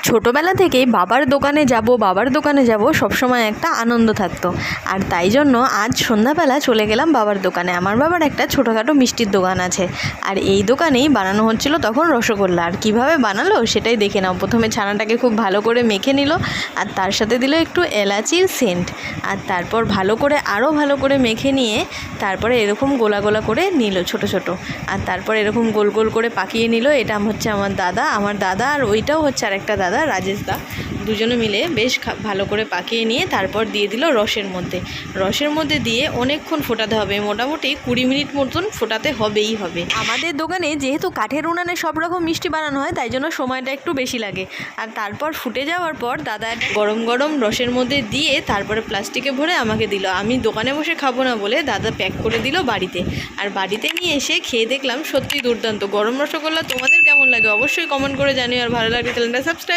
ছোটোবেলা থেকেই বাবার দোকানে যাব সবসময় একটা আনন্দ থাকতো। আর তাই জন্য আজ সন্ধ্যাবেলা চলে গেলাম বাবার দোকানে। আমার বাবার একটা ছোটোখাটো মিষ্টির দোকান আছে, আর এই দোকানেই বানানো হচ্ছিল তখন রসগোল্লা। আর কীভাবে বানালো সেটাই দেখে নাও। প্রথমে ছানাটাকে খুব ভালো করে মেখে নিল, আর তার সাথে দিল একটু এলাচির সেন্ট, আর তারপর আরও ভালো করে মেখে নিয়ে তারপরে এরকম গোলা গোলা করে নিল ছোট ছোট, আর তারপর এরকম গোল গোল করে পাকিয়ে নিল। এটা হচ্ছে আমার দাদা, আর ওইটাও হচ্ছে আরেকটা দাদা, রাজেশ দা। দুজনে মিলে বেশ ভালো করে পাকিয়ে নিয়ে তারপর দিয়ে দিল রসের মধ্যে দিয়ে অনেকক্ষণ ফোটাতে হবে, মোটামুটি 20 মিনিট মতন ফোটাতে হবে। আমাদের দোকানে যেহেতু কাঠের উনানে সব রকম মিষ্টি বানানো হয়, তাই জন্য সময়টা একটু বেশি লাগে। আর তারপর ফুটে যাওয়ার পর দাদা গরম গরম রসের মধ্যে দিয়ে তারপরে প্লাস্টিকে ভরে আমাকে দিল। আমি দোকানে বসে খাবো না বলে দাদা প্যাক করে দিল বাড়িতে। আর বাড়িতে নিয়ে এসে খেয়ে দেখলাম সত্যি দুর্দান্ত। গরম রসগোল্লা তোমাদের কেমন লাগে অবশ্যই কমেন্ট করে জানিও, আর ভালো লাগলে চ্যানেলটা সাবস্ক্রাইব